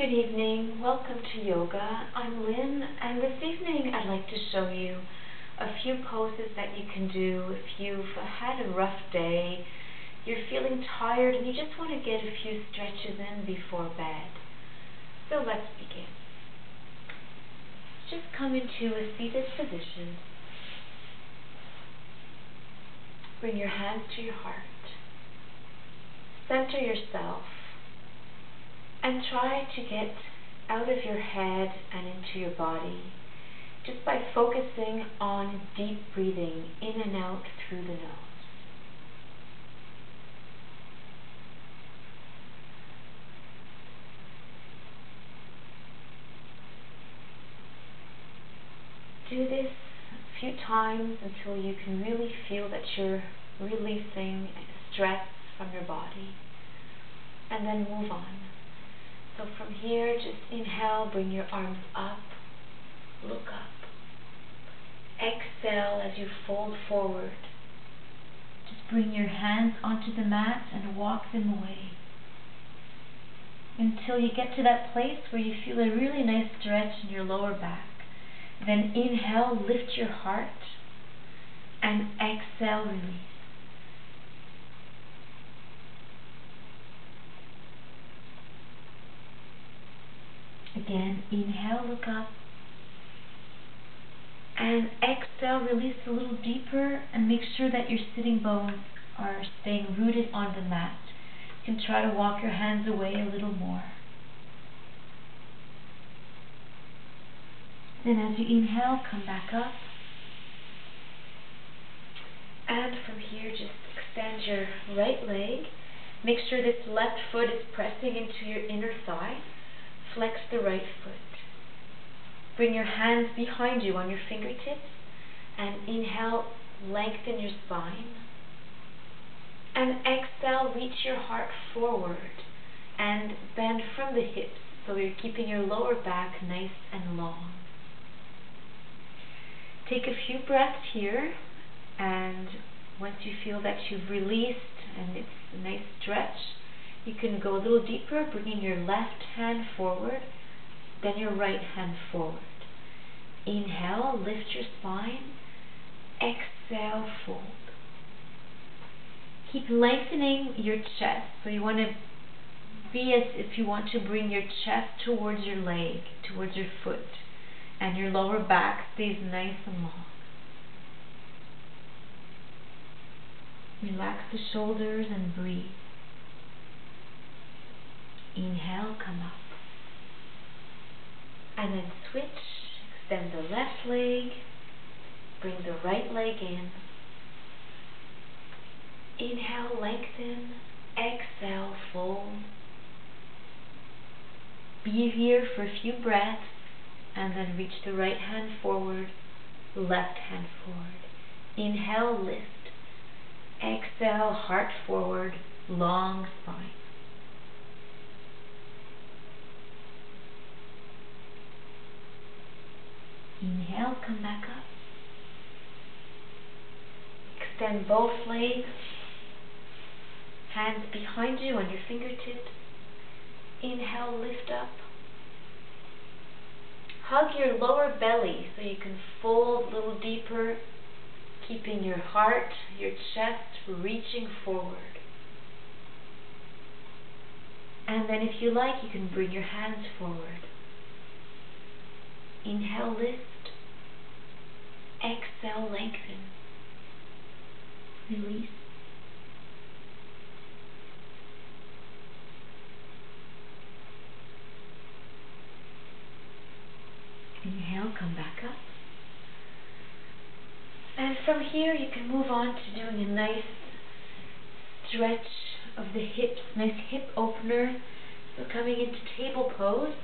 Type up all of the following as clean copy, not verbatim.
Good evening. Welcome to yoga. I'm Lynn, and this evening I'd like to show you a few poses that you can do if you've had a rough day, you're feeling tired, and you just want to get a few stretches in before bed. So let's begin. Just come into a seated position. Bring your hands to your heart. Center yourself. And try to get out of your head and into your body just by focusing on deep breathing in and out through the nose. Do this a few times until you can really feel that you're releasing stress from your body, and then move on. So from here, just inhale, bring your arms up, look up. Exhale as you fold forward. Just bring your hands onto the mat and walk them away until you get to that place where you feel a really nice stretch in your lower back. Then inhale, lift your heart, and exhale, release. Again, inhale, look up, and exhale, release a little deeper, and make sure that your sitting bones are staying rooted on the mat. You can try to walk your hands away a little more. Then as you inhale, come back up, and from here just extend your right leg. Make sure this left foot is pressing into your inner thigh. Flex the right foot. Bring your hands behind you on your fingertips, and inhale, lengthen your spine. And exhale, reach your heart forward and bend from the hips so you're keeping your lower back nice and long. Take a few breaths here, and once you feel that you've released and it's a nice stretch, you can go a little deeper, bringing your left hand forward, then your right hand forward. Inhale, lift your spine. Exhale, fold. Keep lengthening your chest. So you want to be as if you want to bring your chest towards your leg, towards your foot, and your lower back stays nice and long. Relax the shoulders and breathe. Inhale, come up. And then switch. Extend the left leg. Bring the right leg in. Inhale, lengthen. Exhale, fold. Be here for a few breaths, and then reach the right hand forward, left hand forward. Inhale, lift. Exhale, heart forward, long spine. Inhale, come back up. Extend both legs. Hands behind you on your fingertips. Inhale, lift up. Hug your lower belly so you can fold a little deeper, keeping your heart, your chest reaching forward. And then if you like, you can bring your hands forward. Inhale, lift. Exhale, lengthen. Release. Inhale, come back up. And from here you can move on to doing a nice stretch of the hips, nice hip opener. So coming into table pose,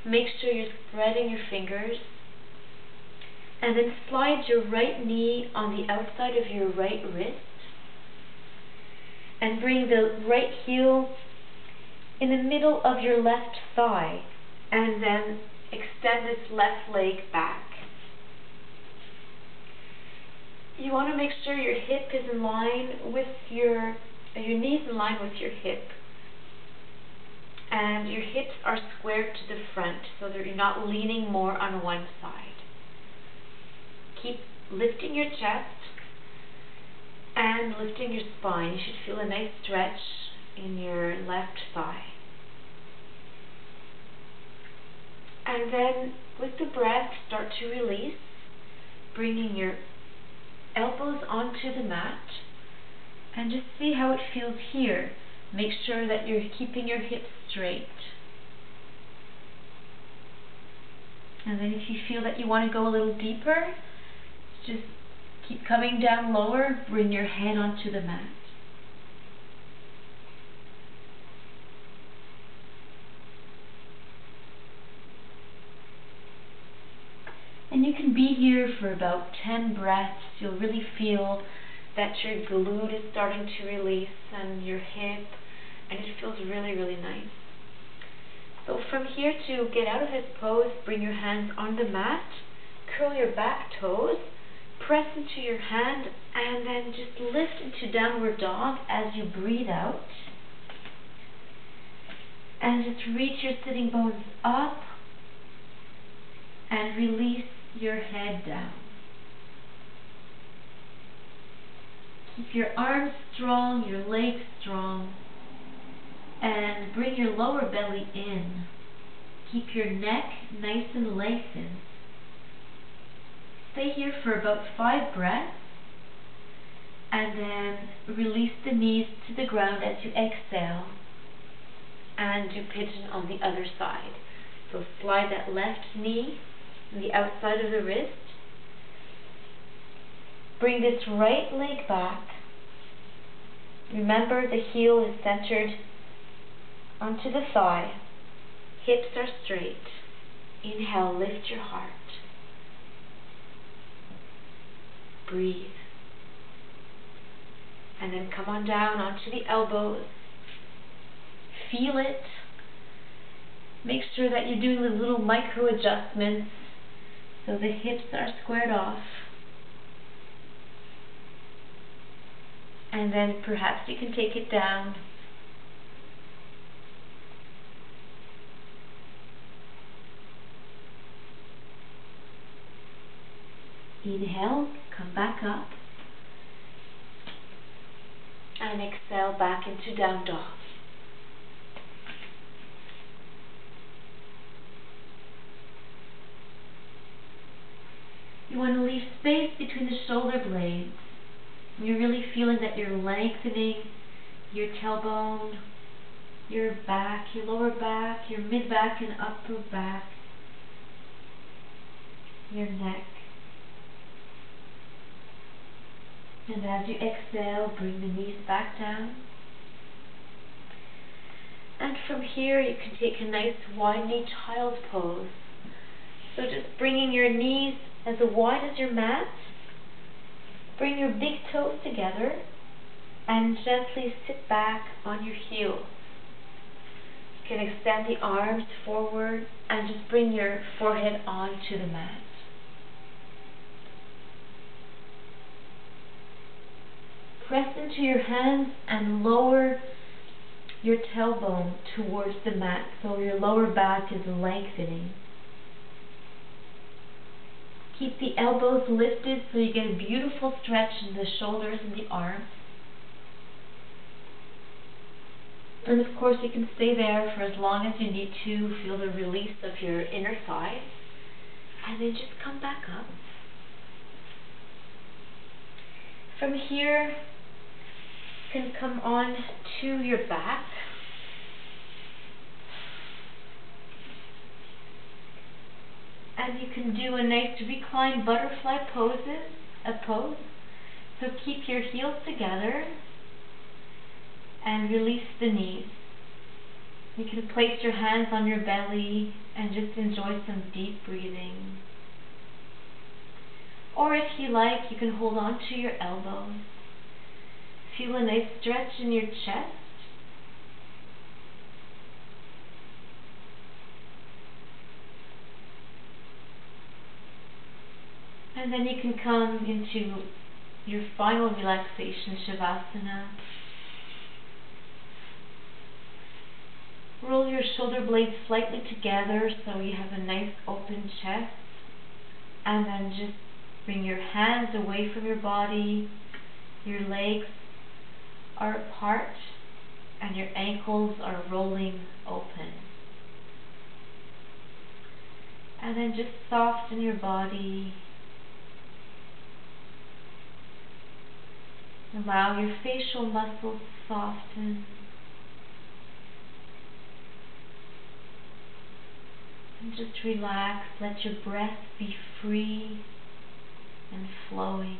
make sure you're spreading your fingers. And then slide your right knee on the outside of your right wrist. And bring the right heel in the middle of your left thigh. And then extend this left leg back. You want to make sure your hip is in line with your knees in line with your hip. and your hips are squared to the front so that you're not leaning more on one side. Keep lifting your chest and lifting your spine. You should feel a nice stretch in your left thigh. And then with the breath, start to release, bringing your elbows onto the mat, and just see how it feels here. Make sure that you're keeping your hips straight. And then if you feel that you want to go a little deeper, just keep coming down lower, bring your head onto the mat. And you can be here for about 10 breaths. You'll really feel that your glute is starting to release and your hip, and it feels really, really nice. So from here, to get out of this pose, bring your hands on the mat, curl your back toes, press into your hand, and then just lift into downward dog as you breathe out. And just reach your sitting bones up and release your head down. Keep your arms strong, your legs strong, and bring your lower belly in. Keep your neck nice and lengthened. Stay here for about 5 breaths, and then release the knees to the ground as you exhale, and do pigeon on the other side. So slide that left knee on the outside of the wrist. Bring this right leg back. Remember, the heel is centered onto the thigh. Hips are straight. Inhale, lift your heart. Breathe. And then come on down onto the elbows. Feel it. Make sure that you're doing the little micro adjustments so the hips are squared off. And then perhaps you can take it down. Inhale, come back up. And exhale back into down dog. You want to leave space between the shoulder blades. You're really feeling that you're lengthening your tailbone, your back, your lower back, your mid-back and upper back, your neck. And as you exhale, bring the knees back down. And from here, you can take a nice wide knee child's pose. So just bringing your knees as wide as your mat. Bring your big toes together and gently sit back on your heels. You can extend the arms forward and just bring your forehead onto the mat. Press into your hands and lower your tailbone towards the mat so your lower back is lengthening. Keep the elbows lifted so you get a beautiful stretch in the shoulders and the arms. And of course you can stay there for as long as you need to. Feel the release of your inner thigh. And then just come back up. From here, you can come on to your back. And you can do a nice reclined butterfly pose. So keep your heels together and release the knees. You can place your hands on your belly and just enjoy some deep breathing. Or if you like, you can hold on to your elbows. Feel a nice stretch in your chest. And then you can come into your final relaxation, Shavasana. Roll your shoulder blades slightly together so you have a nice open chest. And then just bring your hands away from your body. Your legs are apart and your ankles are rolling open. And then just soften your body. Allow your facial muscles to soften. And just relax. Let your breath be free and flowing.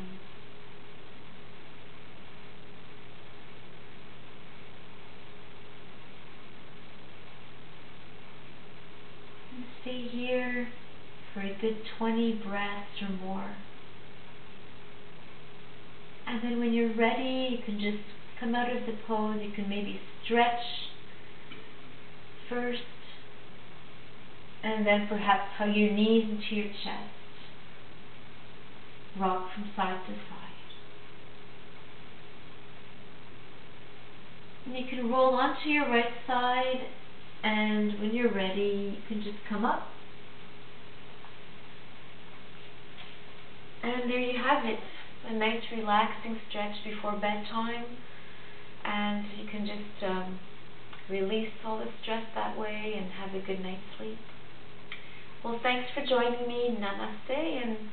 And stay here for a good 20 breaths or more. And then when you're ready, you can just come out of the pose. You can maybe stretch first, and then perhaps hug your knees into your chest. Rock from side to side. And you can roll onto your right side, and when you're ready, you can just come up. And there you have it. A nice relaxing stretch before bedtime, and you can just release all the stress that way and have a good night's sleep. Well, thanks for joining me. Namaste, and